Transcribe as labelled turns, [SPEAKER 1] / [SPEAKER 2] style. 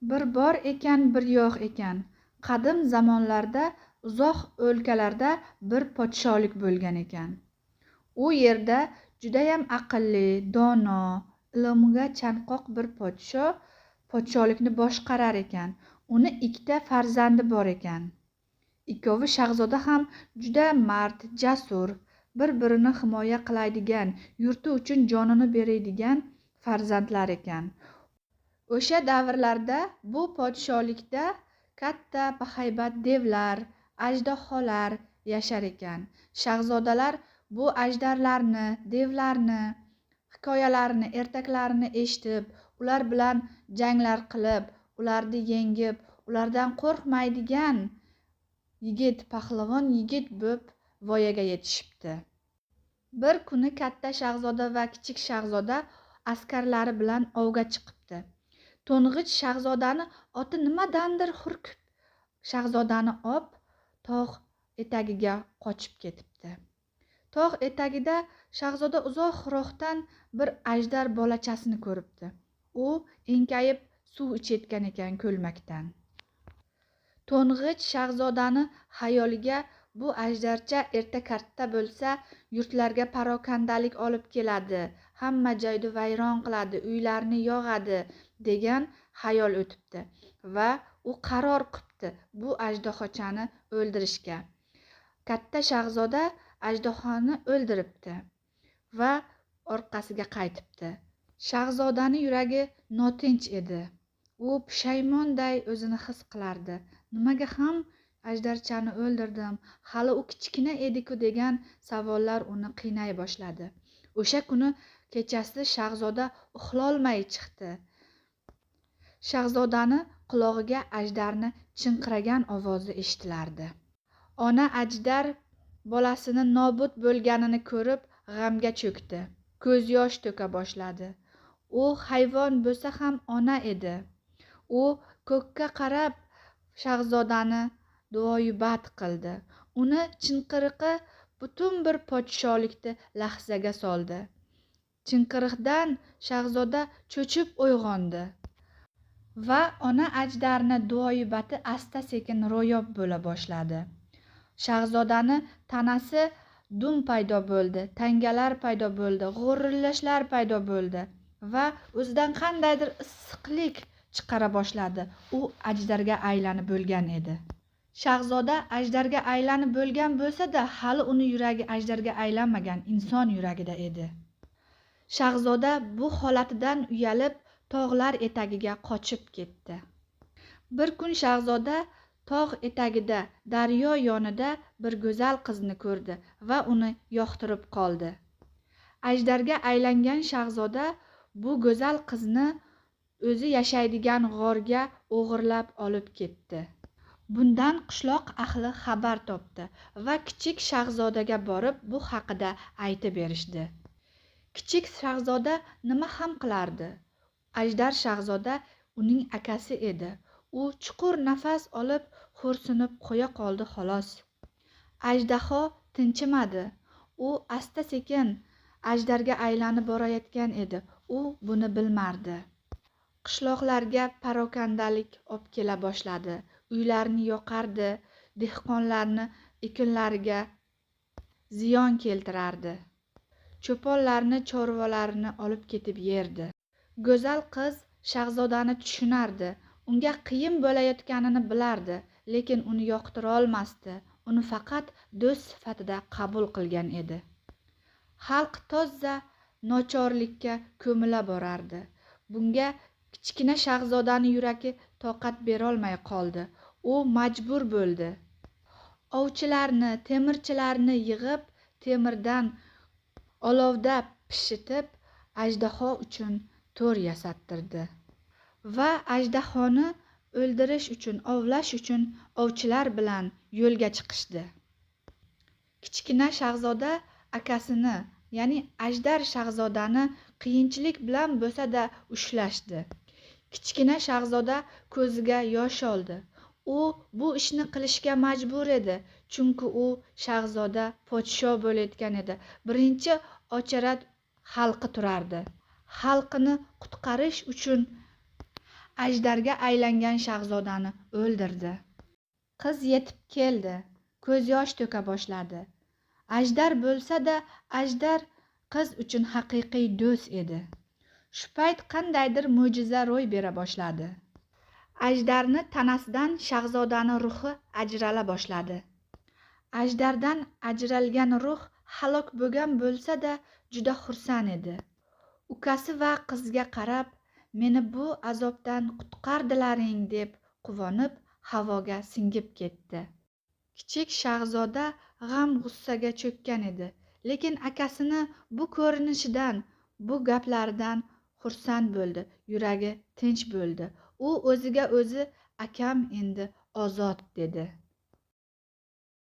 [SPEAKER 1] Bir bor ekan, bir yo'q ekan. Qadim zamonlarda uzoq o'lkalarda bir podsholik bo'lgan ekan. U yerda judayam aqlli, dono, ilmga chanqoq bir podsho podsholikni boshqarar ekan. Uni ikkita farzandi bor ekan. Ikkovi shahzoda ham juda mard, jasur, bir-birini himoya qiladigan, yurti uchun jonini beradigan farzandlar ekan. O'sha davrlarda bu podsholikda katta bahaybat devlar, ajdaholar yashar ekan. Shahzodalar bu ajdarlarni, devlarni, hikoyalarini, ertaklarini eshitib, ular bilan janglar qilib, ularni yengib, ulardan qo'rqmaydigan yigit, pahlavon yigit bo'lib voyaga yetishibdi. Bir kuni katta shahzoda va kichik shahzoda askarlari bilan ovga chiqibdi. To'ng'ich shahzodani oti nimadandir hurkib, shahzodani tog' etagiga qochib ketibdi. Tog' etagida shahzoda uzoqroqdan bir ajdar bolachasini ko'ribdi. U enkayib suv ichayotgan ekan ko'lmakdan. To'ng'ich shahzodani xayoliga bu ajdarcha erta katta bo'lsa, yurtlarga parokandalik olib keladi, hamma joyni vayron qiladi, uylarni yog'adi degan xayol o'tibdi va u qaror qilibdi bu ajdahochani o'ldirishga. Katta shahzoda ajdahoni o'ldiribdi va orqasiga qaytibdi. Shahzodaning yuragi notinch edi. U pushaymonday o'zini his qilardi. Nimaga ham ajdarchani o'ldirdim? Hali u kichkina edi-ku degan savollar uni qiynay boshladi. O'sha kuni kechasi shahzoda uxlolmay chiqdi. Shahzodani qulog'iga ajdarni chinqiragan ovozi eshitilardi. Ona ajdar bolasini nobud bo'lganini ko'rib g'amga cho'kdi. Ko'z yosh to'ka boshladi. U hayvon bo'lsa ham ona edi. U ko'kka qarab shahzodani duoyubad qildi. Uni chinqiriqi butun bir podsholikni lahzaga soldi. Chinqiriqdan shahzoda cho'chib uyg'ondi va ona ajdarni duoyubati asta-sekin ro'yob bo'la boshladi. Shahzodani tanasi dum paydo bo'ldi, tangalar paydo bo'ldi, g'o'rillashlar paydo bo'ldi va o'zidan qandaydir issiqlik chiqara boshladi. U ajdarga aylanib bo'lgan edi. Shahzoda ajdarga aylanib bo'lgan bo'lsa-da, hali uni yuragi ajdarga aylanmagan inson yuragida edi. Shahzoda bu holatidan uyalib tog'lar etagiga qochib ketdi. Bir kun shahzoda tog' etagida, daryo yonida bir go'zal qizni ko'rdi va uni yoqtirib qoldi. Ajdarga aylangan shahzoda bu go'zal qizni o'zi yashaydigan g'orga o'g'irlab olib ketdi. Bundan qishloq ahli xabar topdi va kichik shahzodaga borib bu haqida aytib berishdi. Kichik shahzoda nima ham qilardi? Ajdar shahzoda uning akasi edi. U chuqur nafas olib xo'rsinib qo'ya qoldi xolos. Ajdaho tinchimadi. U asta-sekin ajdarga aylanib borayotgan edi. U buni bilmardi. Qishloqlarga parokandalik olib kela boshladi. Uylarni yoqardi, dehqonlarni ekinlariga ziyon keltirardi. Cho'ponlarni, chorvalarini olib ketib yerdi. Go'zal qiz shahzodani tushunardi. Unga qiyin bo'layotganini bilardi, lekin uni yoqtira olmasdi. Uni faqat do'st sifatida qabul qilgan edi. Xalq tozza nochorlikka ko'mila borardi. Bunga kichkina shahzodaning yuragi toqat berolmay qoldi. U majbur bo'ldi. Ovchilarni, temirchilarni yig'ib, temirdan olovda pishitib, ajdaho uchun to'r yasattirdi va ajdahoni o'ldirish uchun, ovlash uchun ovchilar bilan yo'lga chiqishdi. Kichkina shahzoda akasini, ya'ni ajdar shahzodani qiyinchilik bilan bo'lsa-da ushlashdi. Kichkina shahzoda ko'ziga yosh oldi. U bu ishni qilishga majbur edi, chunki u shahzoda podsho bo'layotgan edi. Birinchi ocharat xalqi turardi. Xalqini qutqarish uchun ajdarga aylangan shahzodani o'ldirdi. Qiz yetib keldi, ko'z yosh to'ka boshladi. Ajdar bo'lsa-da, ajdar qiz uchun haqiqiy do'st edi. Shu payt qandaydir mo'jiza ro'y bera boshladi. Ajdarni tanasidan shahzodani ruhi ajrala boshladi. Ajdardan ajralgan ruh halok bo'lgan bo'lsa-da, juda xursand edi. Ukasi va qizga qarab, meni bu azobdan qutqardilaring deb quvonib havoga singib ketdi. Kichik shahzoda g'am-g'ussaga cho'kkan edi, lekin akasini bu ko'rinishidan, bu gaplaridan xursand bo'ldi, yuragi tinch bo'ldi. U o'ziga o'zi akam endi ozod dedi.